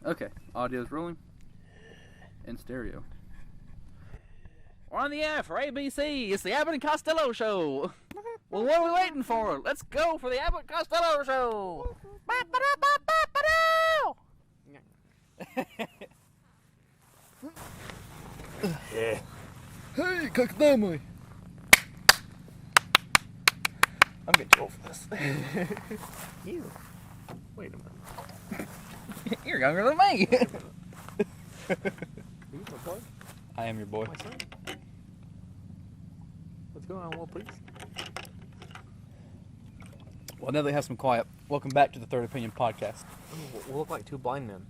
Okay, audio's rolling. In stereo. We're on the air for ABC. It's the Abbott and Costello Show. Well, what are we waiting for? Let's go for the Abbott and Costello Show. Yeah. Hey, как домой? I'm getting too old for this. You. Wait a minute. You're younger than me. Are you my boy? I am your boy. My son? What's going on, Will, please? Well, now they have some quiet. Welcome back to the Third Opinion Podcast. We'll look like two blind men.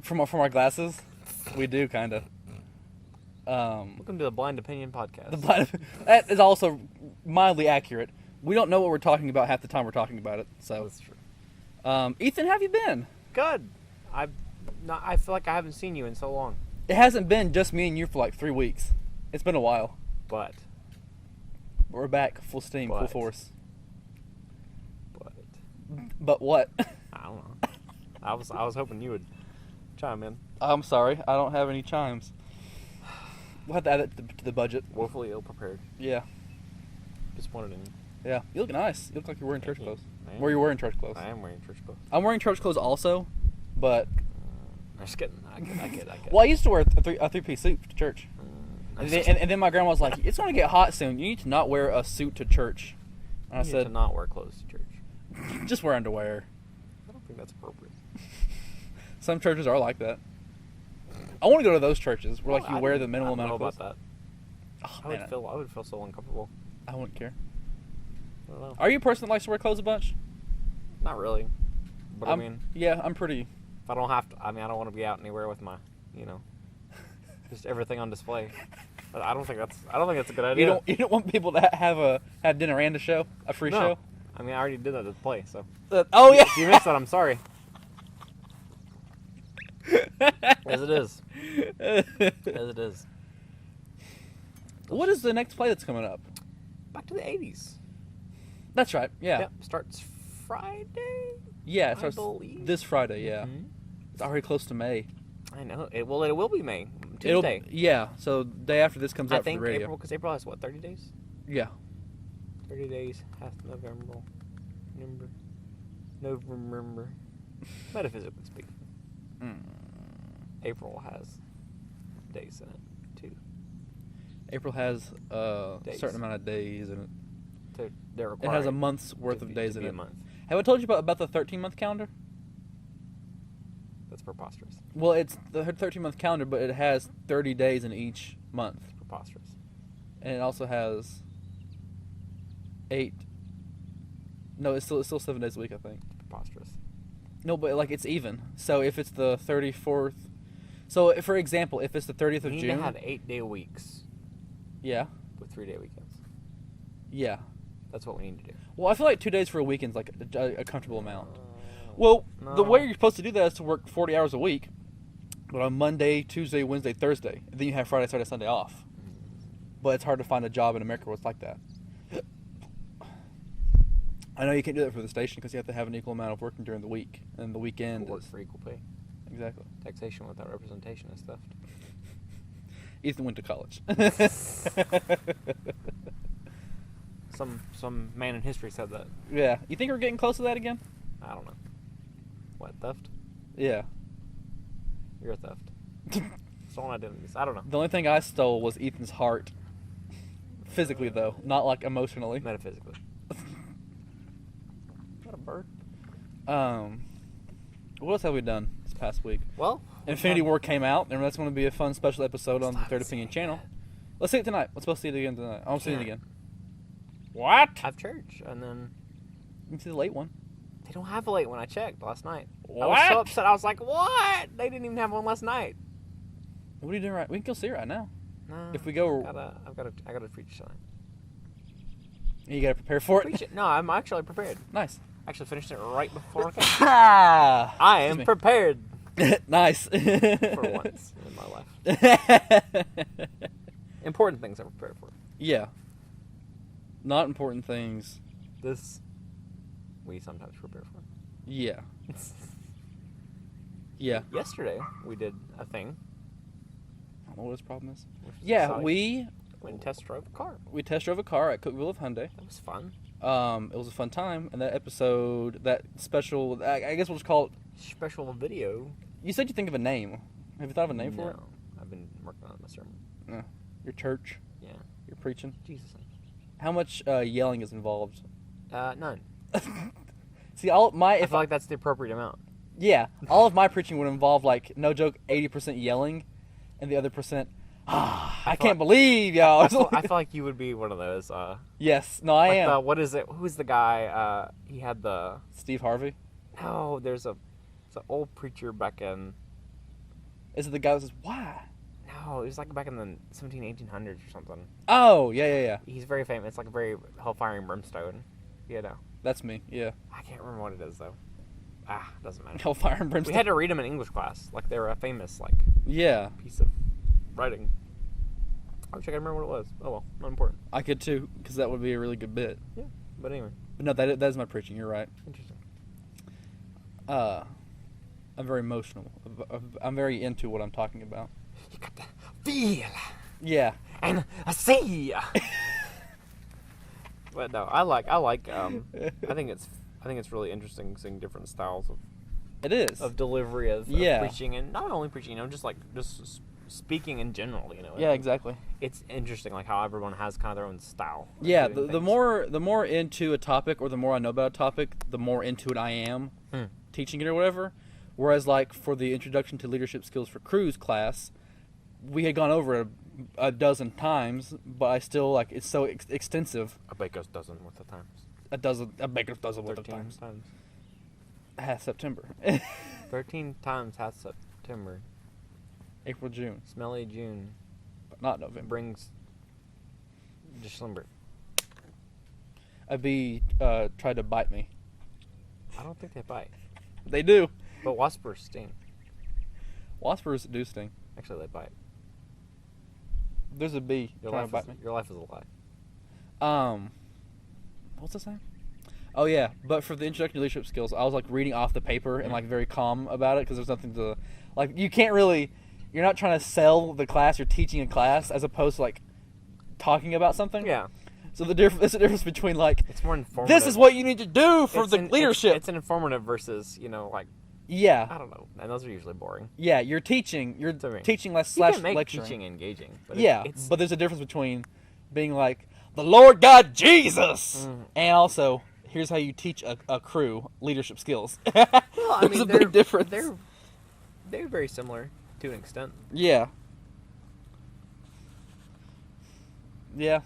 From our glasses, we do kind of. Welcome to the Blind Opinion Podcast. That is also mildly accurate. We don't know what we're talking about half the time we're talking about it. So, That's true. Ethan, how have you been? Good. I feel like I haven't seen you in so long. It hasn't been just me and you for like 3 weeks. It's been a while. But. We're back, full steam, full But. force. But. But what? I don't know. I was hoping you would chime in. I'm sorry, I don't have any chimes. We'll have to add it to the budget. Woefully ill-prepared. Yeah, Disappointed in you. yeah. You look nice. You look like you're wearing church Thank you. clothes. I am. Where you wearing church clothes? I am wearing church clothes. I'm wearing church clothes also, but I'm just kidding. I get it. well, I used to wear a three-piece suit to church. And then my grandma was like, "It's gonna get hot soon. You need to not wear a suit to church." And I You need said, to not wear clothes to church. "Just wear underwear." I don't think that's appropriate. Some churches are like that. I want to go to those churches where like Well, you wear the minimal amount I of don't know clothes. about that. Oh, I would feel so uncomfortable. I wouldn't care. I don't know. Are you a person that likes to wear clothes a bunch? Not really. But I mean, yeah, I'm pretty. if I don't have to, I don't want to be out anywhere with my, just everything on display. But I don't think that's a good idea. You don't want people to have dinner and a show, a free No. show. I mean, I already did that at the play, so Oh yeah. if you missed that, I'm sorry. As it is. As it is. What is the next play that's coming up? Back to the 80s. That's right. Yeah. Yep. Starts Friday. Yeah. It I starts believe. this Friday. Yeah. Mhm. It's already close to May. I know. It will be May. Tuesday. Yeah. So day after this comes I out for think the radio. April, because April has what, 30 days? Yeah. 30 days, half November. November. Metaphysically speaking. Mm. April has days in it, too. April has a Days. certain amount of days in it. They're It has a required month's worth to of be- days to in be it. a month. Have I told you about the 13-month calendar? That's preposterous. Well, it's the 13-month calendar, but it has 30 days in each month. Preposterous. And it also has 8. No, it's still 7 days a week, I think. It's preposterous. No, but like it's even. So if it's the 34th, so for example, if it's the 30th We of need June, to have 8-day weeks yeah, with 3-day weekends. yeah. That's what we need to do. Well, I feel like 2 days for a weekend is like a comfortable amount. Well, the way you're supposed to do that is to work 40 hours a week, but on Monday, Tuesday, Wednesday, Thursday, and then you have Friday, Saturday, Sunday off. But it's hard to find a job in America where it's like that. I know you can't do that for the station because you have to have an equal amount of working during the week, and the weekend Work is for equal pay. exactly. Taxation without representation is theft. Ethan went to college. Some man in history said that. Yeah, you think we're getting close to that again? I don't know. What, theft? Yeah. You're a theft. Stolen identities. I don't know. The only thing I stole was Ethan's heart. Physically, though, not like emotionally. Metaphysically. Is that a bird? What else have we done this past week? Well, Infinity War came out, and that's going to be a fun special episode on the Stop Third Opinion saying channel. that. Let's see it tonight. Let's supposed to see it again tonight. I want to see it Can't. again. What? I have church, and then You can see the late one. they don't have a late one. I checked last night. I What? was so upset. I was like, "What? They didn't even have one last night." What are you doing right? We can go see it right now. No. If we go- I gotta preach tonight. You got to prepare for Preach it. it? No, I'm actually prepared. Nice. Actually finished it right before I came. Ah! I am Excuse prepared me. Nice. for once in my life. Important things I'm prepared for. Yeah. Not important things. This we sometimes prepare for. Yeah. Yeah. Yesterday we did a thing. I don't know what his problem is. Which was Yeah, exciting. we went and test drove a car. test drove a car at Cookville of Hyundai. That was fun. It was a fun time, and that episode, that special, I guess we'll just call it. Special video. You said you think of a name. Have you thought of a name for it? No, I've been working on my sermon. No. Your church. Yeah, You're preaching. Jesus. How much yelling is involved? None. See, all my I if feel like that's the appropriate amount. yeah, all of my preaching would involve like no joke, 80% yelling, and the other percent. I can't believe y'all. I feel like you would be one of those. Yes, no, I like am. what is it? Who's the guy? He had the. Steve Harvey. No, there's it's an old preacher back in. Is it the guy that says why? No, it was like back in the 1800s or something. Oh yeah. He's very famous. It's like a very hellfire and brimstone. You know. That's me. Yeah. I can't remember what it is though. Doesn't matter. Hellfire and Brimstone. We had to read them in English class. Like they were a famous Yeah, piece of writing. I wish I could remember what it was. Oh well, not important. I could too, because that would be a really good bit. Yeah, but anyway, But no, that is my preaching. You're right. interesting. I'm very emotional. I'm very into what I'm talking about. You got to feel Yeah. and see. But no, I like. I think it's really interesting seeing different styles It is. of delivery of Yeah. preaching, and not only preaching, just speaking in general. Yeah, exactly. It's interesting, like how everyone has kind of their own style. of Yeah, doing the things. more into a topic, or the more I know about a topic, the more into it I am teaching it or whatever. Whereas like for the introduction to leadership skills for crews class, we had gone over it a dozen times, but I still like it's so extensive. A baker's dozen worth of times. A baker's dozen worth of 13 times. times. September, 13 times has September. April, June, Smelly June but not November. brings December. A bee tried to bite me. I don't think they bite, They do. but waspers sting. Waspers do sting. Actually, they bite. There's a bee trying to bite me. Your life is a lie. What's that saying? Oh yeah, but for the introduction to leadership skills, I was like reading off the paper and like very calm about it because there's nothing to, like you can't really, you're not trying to sell the class, you're teaching a class as opposed to like talking about something. Yeah, So there's a difference between like it's more informative. this is what you need to do for the leadership. It's an informative versus like Yeah, I don't know, and those are usually boring. yeah, you're teaching what I mean. teaching less You slash can make lecturing. teaching engaging, but Yeah, it's but there's a difference between being like the Lord God Jesus and also here's how you teach a crew leadership skills. well, I There's mean, a big difference. They're very similar to an extent. Yeah. Yeah.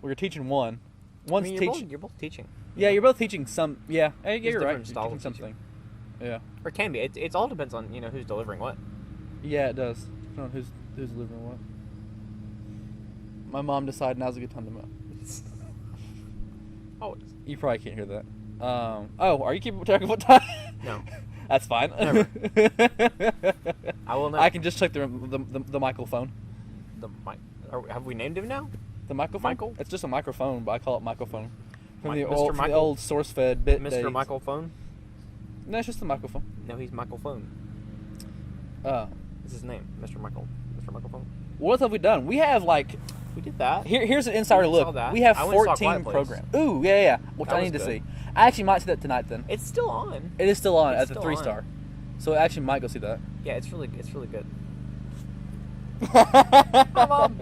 Well, you're teaching one. I One's mean, teaching. you're both teaching. Yeah, you're both teaching some. Yeah, hey, There's you're right. different You're styles teaching of teaching. something. Yeah. Or it can be. It all depends on who's delivering what. Yeah, it does. Depending on who's delivering what. My mom decided now's a good time to mow. Always. You probably can't hear that. Oh, are you keeping track of what time? No. That's fine. Never. I will know. I can just check the microphone. The mic. Have we named him now? The microphone? Michael? It's just a microphone, but I call it microphone. From the Mr. old, from the Michael? old source-fed bit Mr. days. Michael Phone? No, it's just a microphone. No, he's Michael Phone. That's That's his name. Mr. Michael Phone. what have we done? We have like We did that. here's an insider We saw look. that. We have I went and saw 14 Quiet Place. programs. Ooh, yeah, which That I was need to good. see. I actually might see that tonight. Then It's still on. it is still on It's as a still 3-star, so I actually might go see that. Yeah, it's really good. Mom.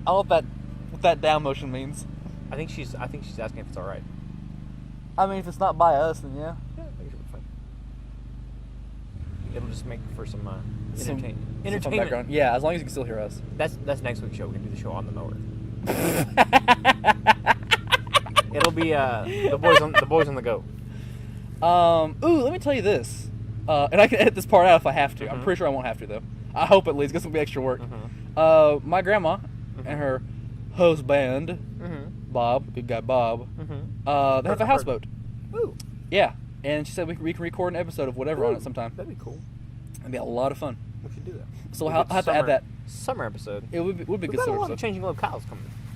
I don't know what that down motion means. I think she's asking if it's all right. I mean, if it's not by us, then yeah. Yeah, I think it'll be fine. It'll just make for some Some fun entertainment. background. Yeah, as long as you can still hear us. That's next week's show. We're gonna do the show on the mower. It'll be the boys on the go. Ooh, let me tell you this. And I can edit this part out if I have to. I'm Mhm. pretty sure I won't have to though. I hope at least, because it'll be extra work. My grandma and her husband, Mm-hmm. Bob, good guy Bob, Mm-hmm. they have a houseboat. Ooh, Yeah, and she said we can record an episode of whatever on it sometime. that'd be cool. It'd be a lot of fun. We should do that. So We'll I'll do have to add that. summer episode. It would be a We've good got a summer lot of episode. changing locales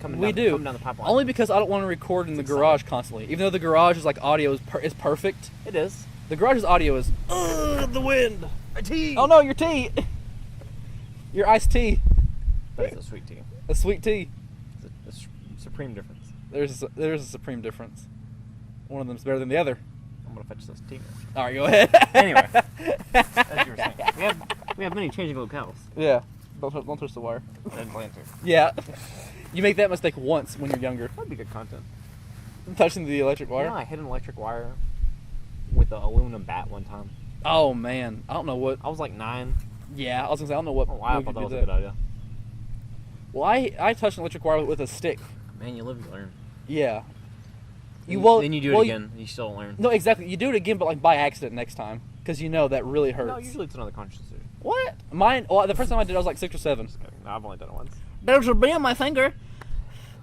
coming We down, do. coming down the pipeline. Only because I don't want to record in the It's garage constantly. Even though the garage is like audio is perfect, It is. The garage's audio is, ugh, the wind. A tea. Oh no, your tea. Your iced tea. But it's a sweet tea. A sweet tea. It's a supreme difference. There's a supreme difference. One of them's better than the other. I'm gonna fetch this tea. All right, go ahead. Anyway, as you were saying, we have many changing locales. Yeah. Don't touch the wire. I didn't plan to. Yeah. You make that mistake once when you're younger. That'd be good content. Touching the electric You wire. know, I hit an electric wire with an aluminum bat one time. Oh man, I don't know what. I was like 9. Yeah, I was gonna say I don't know what. Oh, wow, I movie thought that did was a good idea. Well, I touched an electric wire with a stick. Man, you live, you learn. Yeah. Then you do it again, and you still don't learn. No, exactly. You do it again, but like by accident next time, because you know that really hurts. No, usually it's another conscious decision. What? Mine. Well, the first time I did, I was like 6 or 7. Just kidding. No, I've only done it once. There's a bee on my finger.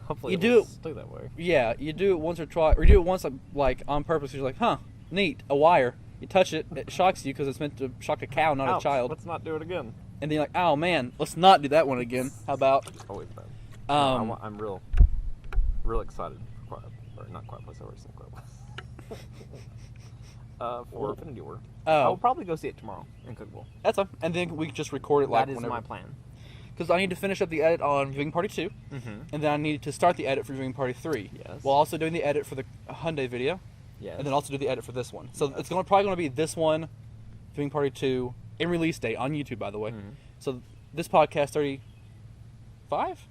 Hopefully You it do will it- stay that way. Yeah, you do it once or twice, or you do it once like on purpose. You're like, huh, neat, a wire. You touch it, it shocks you because it's meant to shock a cow, not Ouch, a child. Let's not do it again. And then you're like, oh man, let's not do that one again. How about? It's always bad. I'm real excited. Or not quite plus over Quiet Place. For Infinity War. I'll Oh, probably go see it tomorrow in Cookville. that's fine. And then we just record it like That is whenever. my plan. Because I need to finish up the edit on Viewing Party 2, Mm-hmm. and then I need to start the edit for Viewing Party 3. Yes. While also doing the edit for the Hyundai video, Yes. and then also do the edit for this one. So Yes. it's probably going to be this one, Viewing Party 2, in release date on YouTube, by the way. Mhm. So this podcast 35?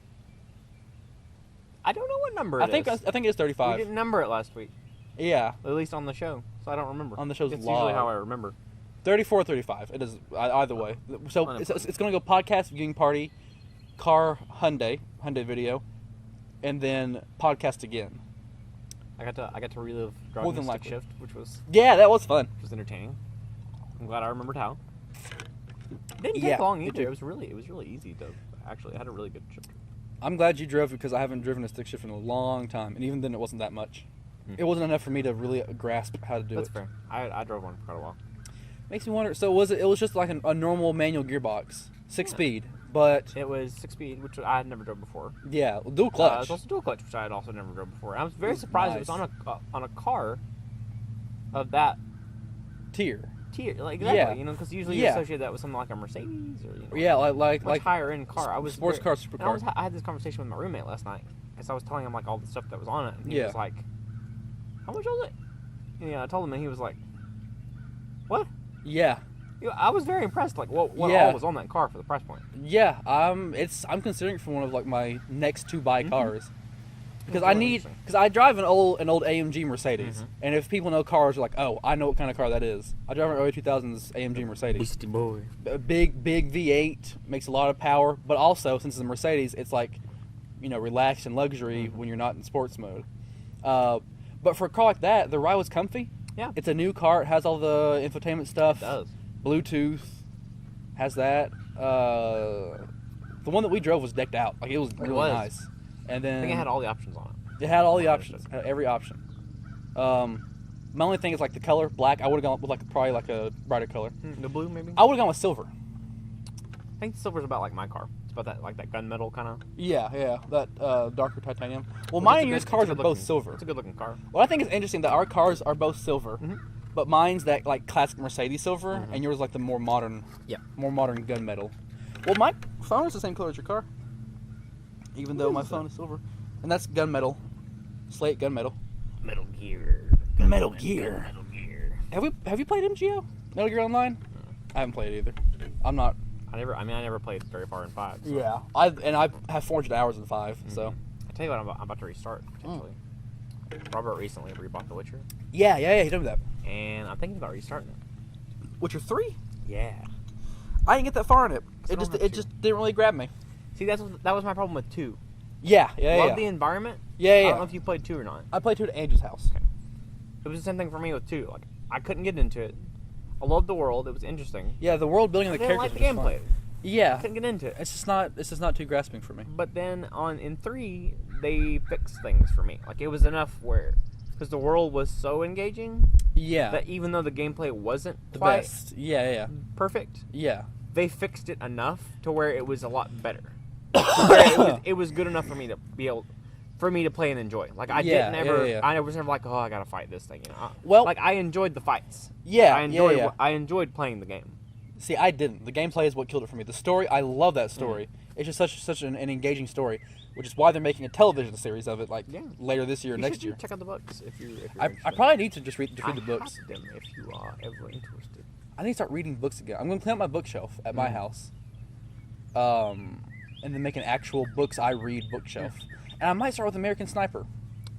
I don't know what number I it think is. I think it's We 35. didn't number it last week, Yeah, at least on the show, so I don't remember. On the show's It's log. usually how I remember. 34 or 35. It is either way. So it's going to go podcast, Viewing Party, car, Hyundai video, and then podcast again. I got to relive More driving than the stick likely. shift, which was Yeah, that was fun. entertaining. I'm glad I remembered how. It didn't take Yeah, long me either. too. It was really easy to actually. I had a really good shift. I'm glad you drove because I haven't driven a stick shift in a long time, and even then it wasn't that much. Mhm. It wasn't enough for me to really grasp how to do That's it. fair. I drove one for quite a while. Makes me wonder. So was it? It was just like a normal manual gearbox, 6-speed, but It was 6-speed, which I had never drove before. yeah, dual It clutch. was also dual clutch, which I had also never drove before. I was very surprised Nice. it was on a car of that Tier. tier. Like exactly, Yeah. you know, because usually you Yeah. associate that with something like a Mercedes or Yeah, like much higher end car. I was sports very- car, and supercar. I had this conversation with my roommate last night because I was telling him like all the stuff that was on it, and he Yeah. was like, "How much was it?" And, I told him, and he was like, "What?" Yeah, I was very impressed. Like, what Yeah. all was on that car for the price point? yeah. I'm considering it for one of like my next 2 buy cars. Because That's I really need, interesting. because I drive an old AMG Mercedes, Mhm. and if people know cars, are like, oh, I know what kind of car that is. I drive an early 2000s AMG Mercedes. boy. A big V8, makes a lot of power, but also since it's a Mercedes, it's like, relaxed and luxury Mhm. when you're not in sports mode. But for a car like that, the ride was comfy. Yeah. It's a new car. It has all the infotainment stuff. It does. Bluetooth, has that. The one that we drove was decked out. Like it was really was. nice. And then I think it had all the options on it. it had all the I options, had every option. My only thing is like the color, black. I would have gone with probably a brighter color. The blue, maybe. I would have gone with silver. I think silver's about like my car. It's about that gunmetal kind of. Yeah, that darker titanium. Well, mine and yours cars are both silver. It's a good looking car. What I think is interesting that our cars are both silver, Mhm. but mine's that like classic Mercedes silver, Mhm. and yours like the more modern, Yeah. gunmetal. Well, my phone is the same color as your car, even though my phone is silver, and that's gunmetal, slate gunmetal. Metal Gear. Metal Gear. Metal Gear. Have you played MGO? Metal Gear Online? I haven't played it either. I'm not. I never played very far in 5. So. Yeah, I have 400 hours in 5, so. I tell you what, I'm about to restart potentially. Robert recently rebought The Witcher, Yeah, he told me that. and I'm thinking about restarting it. Witcher 3? Yeah. I didn't get that far in it. I It don't just have it to. just didn't really grab me. See, that was my problem with 2. Yeah. Love the environment. Yeah. I don't know if you played 2 or not. I played 2 at Angie's house. Okay. It was the same thing for me with 2. Like, I couldn't get into it. I loved the world. It was interesting. Yeah, the world building I and the didn't like characters the was gameplay. fun. Yeah. Couldn't get into it. It's just not too grasping for me. But then in 3, they fixed things for me. Like, it was enough where, because the world was so engaging Yeah. that even though the gameplay wasn't The quite best. Yeah. perfect, Yeah. they fixed it enough to where it was a lot better. To where it was good enough for me to be able for me to play and enjoy. Like I Yeah, didn't ever. yeah. I was never like, oh, I gotta fight this thing. Well- like I enjoyed the fights. Yeah, I enjoyed playing the game. See, I didn't. The gameplay is what killed it for me. The story, I love that story. It's just such an engaging story, which is why they're making a television series of it, like later this year or next year. Check out the books if you're I probably need to just read the books. Have them if you are ever interested. I need to start reading books again. I'm going to clean up my bookshelf at my house, and then make an actual books I read bookshelf. And I might start with American Sniper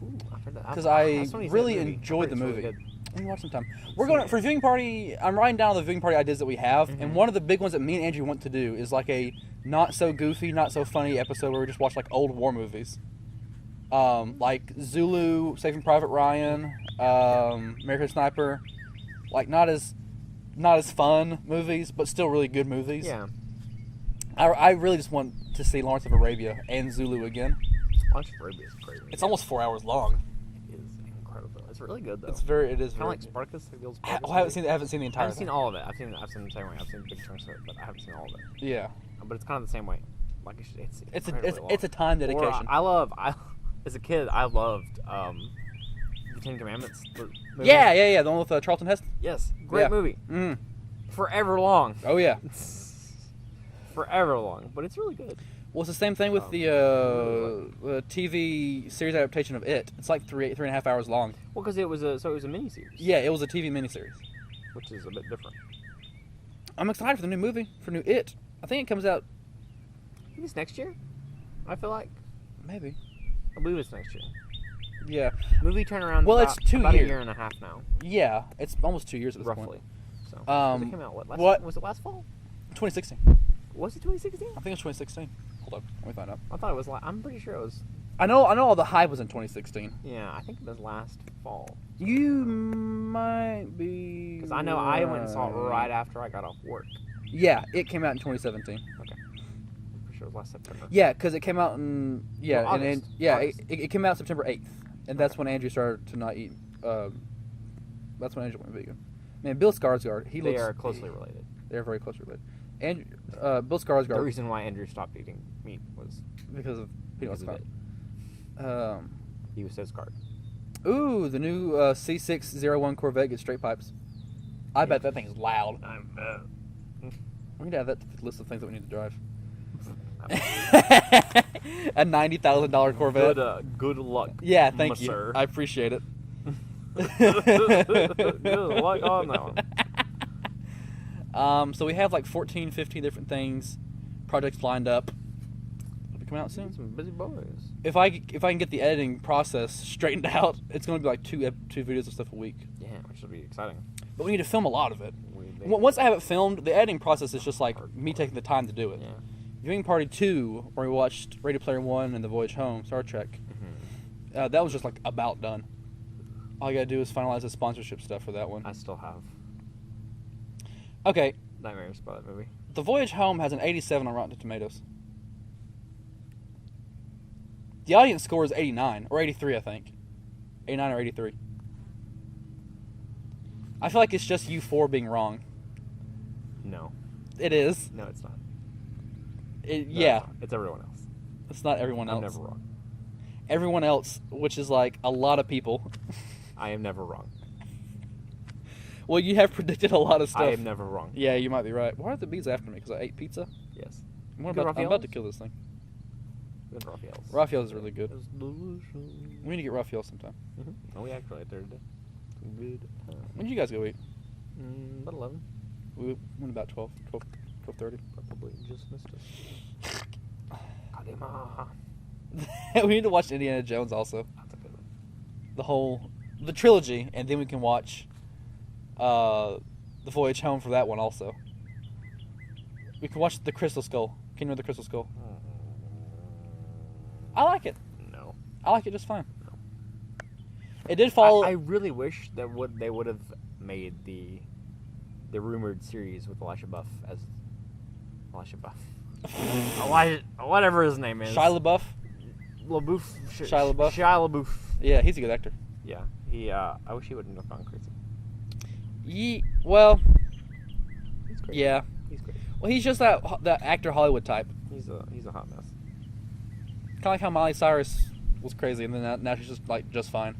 Ooh, I've heard that. because I That's when he said really movie. enjoyed the I've heard movie. it's really We can watch sometime. We're going for viewing party. I'm writing down the viewing party ideas that we have, and one of the big ones that me and Andrew want to do is like a not so goofy, not so funny episode where we just watch like old war movies, like Zulu, Saving Private Ryan, American Sniper, like not as fun movies, but still really good movies. Yeah. I really just want to see Lawrence of Arabia and Zulu again. Lawrence of Arabia is crazy. It's almost 4 hours long. It is incredible. It's really good though. It is kind very of like good. Spartacus, like the old I Spartacus. haven't seen the I entire haven't thing. seen all of it. I've seen the same way. I've seen big chunks of it, but I haven't seen all of it. Yeah. But it's kind of the same way. Like it's It's a time dedication. As a kid, I loved the Ten Commandments. Movie. Yeah. The one with Charlton Heston. Yes, great Yeah. movie. Mm. Forever long. Oh yeah. Forever long, but it's really good. Well, it's the same thing with the TV series adaptation of It. It's like three and a half hours long. Well, because it was a miniseries. Yeah, it was a TV miniseries. Which is a bit different. I'm excited for the new movie, for new It. I think it comes out I think it's next year. I feel like. maybe. I believe it's next year. Yeah. Movie turnaround. Well, about, it's 2 about years. a year and a half now, Yeah, it's almost 2 years at this roughly. point. So Um, it came out what? Was it last fall? 2016. Was it 2016? I think it's 2016. Hold on, let me find out. I thought it was. I'm pretty sure it was. I know all the hype was in 2016. Yeah, I think it was last fall. You might be. Because I know I went and saw it right after I got off work. Yeah, it came out in 2017. Okay. I'm pretty sure it was last September. Yeah, because it came out in August. August. It came out September 8th, and that's when Andrew started to not eat. That's when Andrew went vegan. Man, Bill Skarsgård, They are closely related. They're very closely related. And Bill The Skarsgård, reason why Andrew stopped eating meat was because of peanut because of butter. it. He was so scarred. Ooh, the new C601 Corvette gets straight pipes. I bet that thing's loud. We need to add that to the list of things that we need to drive. A $90,000 Corvette. Good luck. Yeah, thank you. sir. I appreciate it. Good luck on that one. So we have like 14, 15 different things, projects lined up. They'll be coming out soon. Some busy boys. If I can get the editing process straightened out, it's going to be like two videos of stuff a week. Yeah, which should be exciting. But we need to film a lot of it. They- Once I have it filmed, the editing process is just like me taking the time to do it. Yeah. Viewing Party 2, where we watched Ready Player One and The Voyage Home, Star Trek, that was just like about done. All I gotta do is finalize the sponsorship stuff for that one. I still have Okay, nightmares about that movie. The Voyage Home has an 87 on Rotten Tomatoes. The audience score is 89, or 83, I think. 89 or 83. I feel like it's just you four being wrong. No. It is. No, it's not. Yeah. It's not. It's everyone else. It's not everyone else. I'm never wrong. Everyone else, which is like a lot of people. I am never wrong. Well, you have predicted a lot of stuff. I am never wrong. Yeah, you might be right. Why are the bees after me? Because I ate pizza? Yes. I'm Good about to Raphael's? kill this thing. Good Raphael's. Raphael's is really good. It's delicious. We need to get Raphael sometime. Oh, we actually ate there today. Good time. When did you guys go eat? About 11. We went about 12:30. Probably just missed us. Kadima. We need to watch Indiana Jones also. That's a good one. The trilogy, and then we can watch The Voyage Home for that one also. We can watch The Crystal Skull. Kingdom of the Crystal Skull. I like it. No. I like it just fine. It did follow. I really wish that they would have made the rumored series with Elisha Buff as Elisha Buff. Whatever his name is. Shia LaBeouf. LaBeouf. Shia LaBeouf. Shia LaBeouf. Yeah, he's a good actor. Yeah. I wish he wouldn't have gone crazy. Well, He's great. yeah. He's great. Well, he's just that actor Hollywood type. He's a hot mess. Kind of like how Miley Cyrus was crazy, and then now she's just like just fine.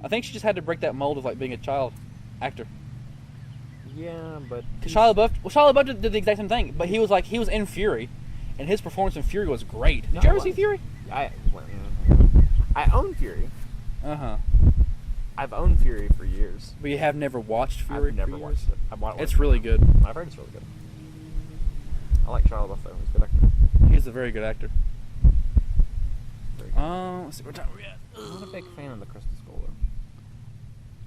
I think she just had to break that mold of like being a child actor. Yeah, but Shia LaBeouf did the exact same thing, but he was in Fury, and his performance in Fury was great. Did you ever see Fury? I own Fury. Uh-huh. I've owned Fury for years. But you have never watched Fury? I've never watched it. It's really good. I've heard it's really good. I like Shia LaBeouf though. He's a good actor. He's a very good actor. Let's see what time we at. I'm not a big fan of the Crystal Skull though.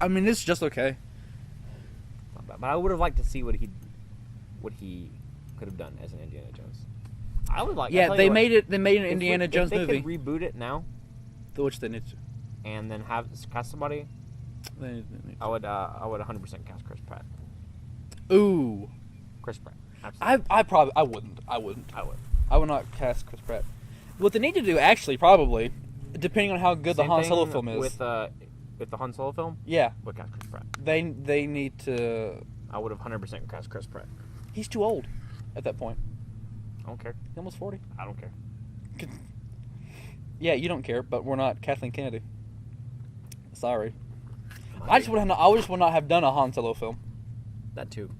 I mean, it's just okay. Not bad. But I would have liked to see what he could have done as an Indiana Jones. I would like. Yeah, they made an Indiana Jones movie. If they could reboot it now, which they need to, and then have cast somebody, they need to. I would 100% cast Chris Pratt. Ooh, Chris Pratt. Absolutely. I wouldn't. I would not cast Chris Pratt. What they need to do, actually, probably, depending on how good the Han Solo film is. With the Han Solo film? Yeah. Would cast Chris Pratt. They need to... I would have 100% cast Chris Pratt. He's too old at that point. I don't care. He's almost 40. I don't care. Yeah, you don't care, but we're not Kathleen Kennedy. Sorry. I just would not have done a Han Solo film. That too.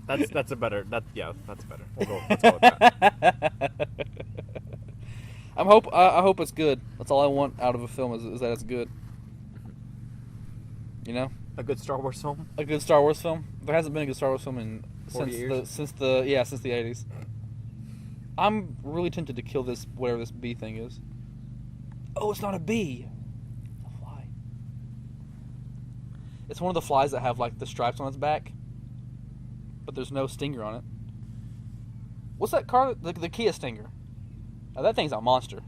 That's a better. That's better. Let's go with that. I hope it's good. That's all I want out of a film is that it's good. You know, a good Star Wars film. A good Star Wars film. There hasn't been a good Star Wars film since the 80s. I'm really tempted to kill this whatever this bee thing is. Oh, it's not a bee. It's a fly. It's one of the flies that have like the stripes on its back, but there's no stinger on it. What's that car? The Kia Stinger. Now, that thing's a monster.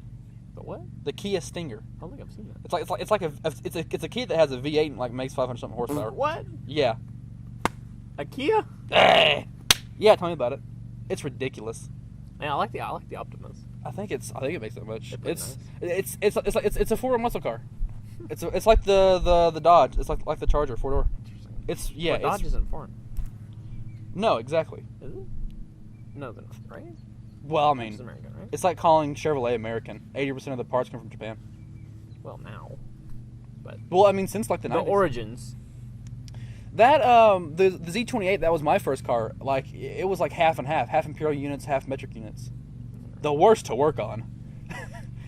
The what? The Kia Stinger. I don't think I've seen that. It's a Kia that has a V8 and like makes 500 something horsepower. What? Yeah. A Kia? Yeah, tell me about it. It's ridiculous. Man, I like the Optimus. I think it makes that much. Nice. It's a 4-door muscle car. It's like the Dodge. It's like the Charger 4-door. Interesting. But Dodge isn't foreign. No, exactly. Is it? No, they're not, right? Well, I mean, it's American, right? It's like calling Chevrolet American. 80% of the parts come from Japan. Well, now, but I mean, since like the 90s. origins. That the Z28, that was my first car. Like it was like half and half Imperial units, half metric units. The worst to work on.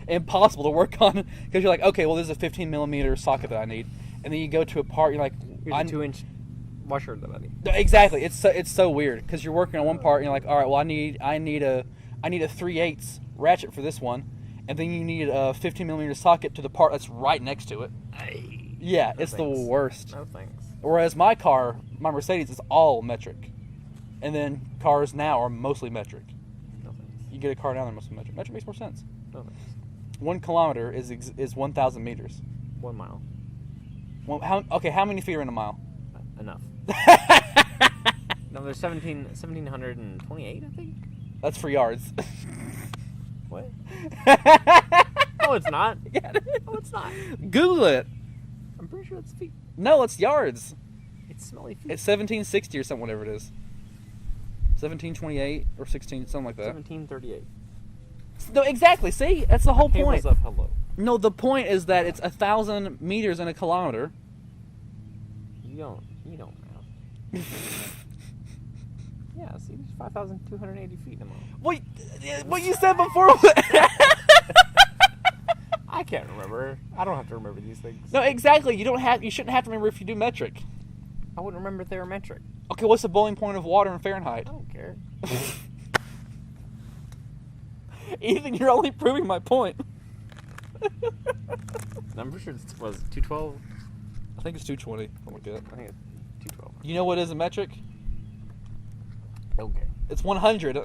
Impossible to work on because you're like, okay, well, this is a 15 millimeter socket that I need, and then you go to a part, you're like, here's a 2-inch washer that I need. Exactly, it's so weird because you're working on one part and you're like, all right, well, I need a 3/8 ratchet for this one, and then you need a 15 millimeter socket to the part that's right next to it. Yeah, it's the worst. No thanks. Whereas my Mercedes, is all metric, and then cars now are mostly metric. No thanks. You get a car now, they're mostly metric. Metric makes more sense. No thanks. 1 kilometer is 1,000 meters. 1 mile. Well, how many feet are in a mile? Enough. No, there's 1,728, I think. That's for yards. What? No, it's not. Yeah. No, it's not. Google it. I'm pretty sure it's feet. No, it's yards. It's smelly feet. It's 1760 or something, whatever it is. 1728 or 16, something like that. 1738. No, exactly. See, that's the whole point. Tables up, hello. No, the point is that it's 1,000 meters in a kilometer. You don't math. Yeah, see, there's 5,280 feet in a mile. What you said before. I can't remember. I don't have to remember these things. No, exactly. You shouldn't have to remember if you do metric. I wouldn't remember if they were metric. Okay, what's the boiling point of water in Fahrenheit? I don't care. Ethan, you're only proving my point. I'm pretty sure it was 212. I think it's 220. Something like that. I think it's 212. You know what is a metric? Don't care. It's 100.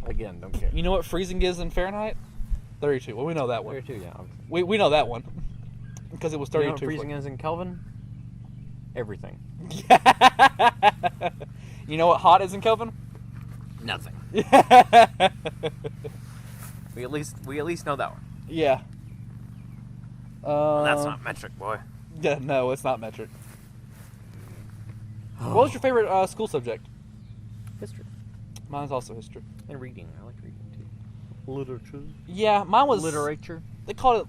Again, don't care. You know what freezing is in Fahrenheit? 32. Well, we know that one. 32, yeah. Obviously. We know that one. Because it was 32. You know what freezing is in Kelvin? Everything. You know what hot is in Kelvin? Nothing. We at least know that one. Yeah. That's not metric, boy. Yeah, no, it's not metric. What was your favorite school subject? History. Mine's also history. And reading. I like reading too. Literature. Yeah, mine was Literature. They called it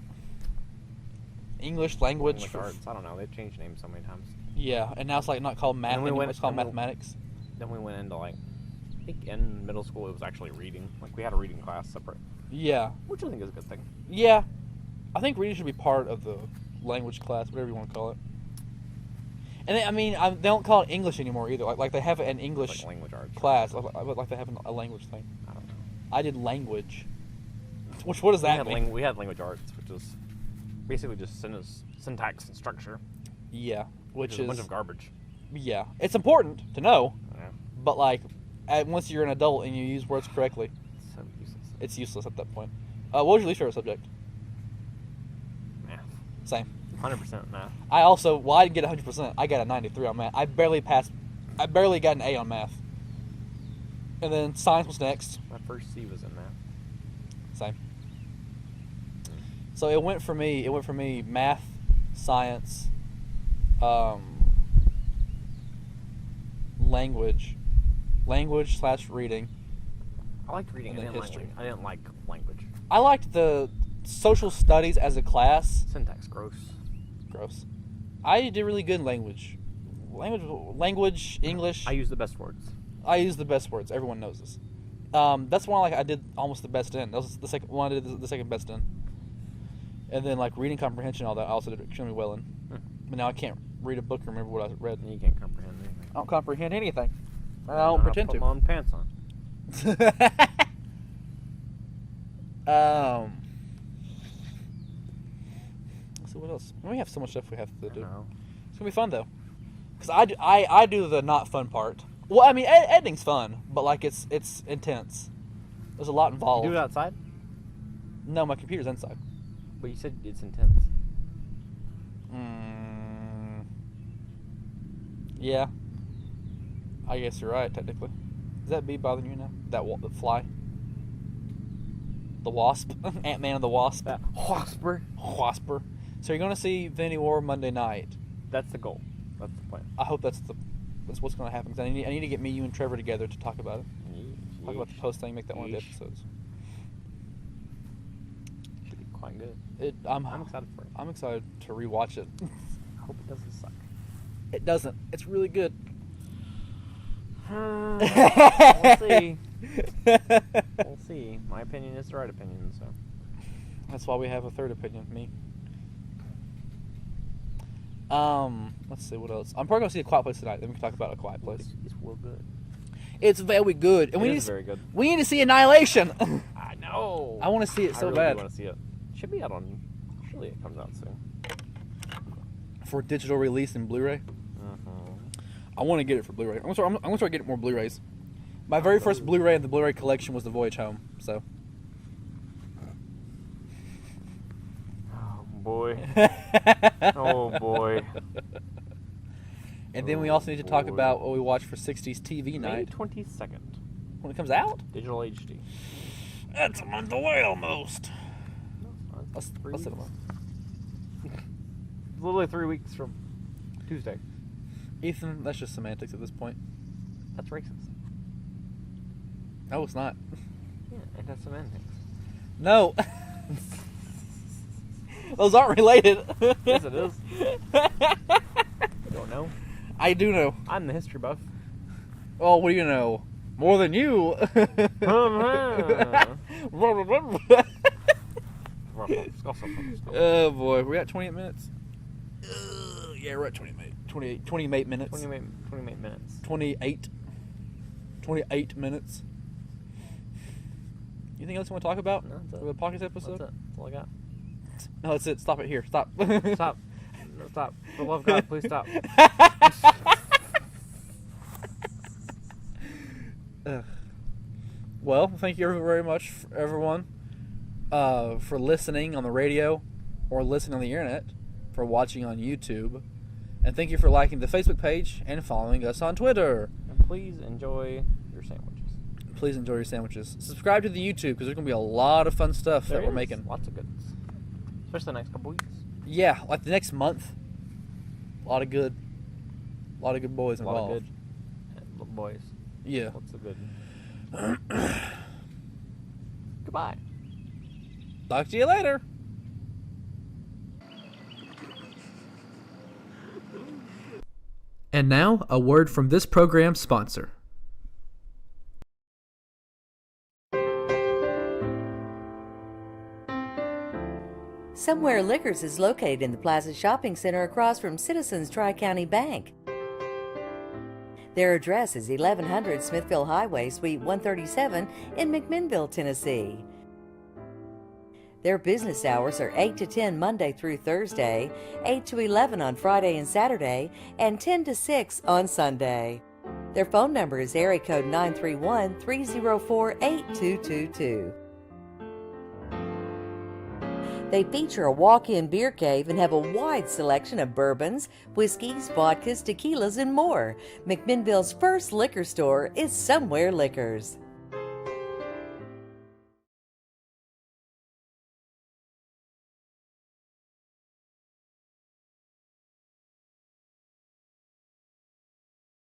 English language. English arts. I don't know. They've changed names so many times. Yeah, and now it's like not called math And we anymore. went- It's called and we- mathematics. Then we went into like, I think in middle school it was actually reading. Like we had a reading class separate, Yeah, which I think is a good thing. yeah. I think reading should be part of the language class, whatever you want to call it. And they don't call it English anymore either. Like they have an English Like language arts. class, like they have a language thing. I don't know. I did language. What does that mean? We had language arts, which was basically just syntax and structure, Yeah, which is is a bunch of garbage. yeah. It's important to know, Yeah. but like, once you're an adult and you use words correctly, So useless. it's useless at that point. What was your least favorite subject? Math. Same. 100% math. I didn't get 100%. I got a 93 on math. I barely passed. I barely got an A on math. And then science was next. My first C was in math. Same. So it went for me math, science, language / reading. I liked reading. And then history. I didn't like language. I liked the social studies as a class. Syntax, gross. Gross. I did really good in language. Language, English. I use the best words. I use the best words. Everyone knows this. That's one I did almost the best in. That was the second one I did the second best in. And then like reading comprehension, all that I also did extremely well in. But now I can't read a book and remember what I read. And you can't comprehend anything. I don't comprehend anything. I don't pretend put to. my own pants on. Let's see what else. We have so much stuff we have to do. No. It's gonna be fun though, because I do the not fun part. Well, I mean editing's fun, but like it's intense. There's a lot involved. You do it outside? No, my computer's inside. But you said it's intense. Yeah. I guess you're right, technically. Is that bee bothering you now? The fly? The wasp? Ant-Man and the Wasp? That wasper. Wasper. So you're going to see Infinity War Monday night. That's the goal. That's the plan. I hope that's what's going to happen. Because I need to get you and Trevor together to talk about it. Talk about the post thing, make that one of the episodes. Should be quite good. I'm excited for it. I'm excited to rewatch it. I hope it doesn't suck. It doesn't. It's really good. We'll see. We'll see. My opinion is the right opinion, so. That's why we have a third opinion, me. Let's see what else. I'm probably gonna see A Quiet Place tonight. Then we can talk about A Quiet Place. It's real good. It's very good, and It is very good. We need to see Annihilation. I know. I want to see it so I really bad. want to see it. Should be out on. Surely it comes out soon. For digital release and Blu-ray. I want to get it for Blu-ray. I'm gonna start getting more Blu-rays. My very first Blu-ray in the Blu-ray collection was The Voyage Home. So. Oh boy. Oh boy. And then we also need to talk about what we watched for 60s TV May night 22nd. when it comes out. Digital HD. That's a month away almost. That's Let's sit literally 3 weeks from Tuesday. Ethan, that's just semantics at this point. That's racist. No, it's not. Yeah, and that's semantics. No. Those aren't related. Yes, it is. You don't know? I do know. I'm the history buff. Oh, what do you know? More than you. Oh boy, we're at 28 minutes. Yeah, we're at 28 minutes. 28 minutes. 28 minutes. 28 minutes. Anything else you want to talk about No, that's it. for the podcast episode? That's it. That's all I got. No, that's it. Stop it here. Stop. Stop. No, stop. For the love of God, please stop. Well, thank you very much, everyone, for listening on the radio or listening on the internet, for watching on YouTube, and thank you for liking the Facebook page and following us on Twitter. And please enjoy your sandwiches. Please enjoy your sandwiches. Subscribe to the YouTube because there's going to be a lot of fun stuff that we're is making. Lots of goods. Especially the next couple weeks. Yeah, like the next month. A lot of good boys A lot involved. of good boys. Yeah. Lots of good. Goodbye. Talk to you later. And now, a word from this program's sponsor. Somewhere Liquors is located in the Plaza Shopping Center across from Citizens Tri-County Bank. Their address is 1100 Smithville Highway, Suite 137 in McMinnville, Tennessee. Their business hours are 8 to 10 Monday through Thursday, 8 to 11 on Friday and Saturday, and 10 to 6 on Sunday. Their phone number is area code 931-304-8222. They feature a walk-in beer cave and have a wide selection of bourbons, whiskeys, vodkas, tequilas, and more. McMinnville's first liquor store is Somewhere Liquors.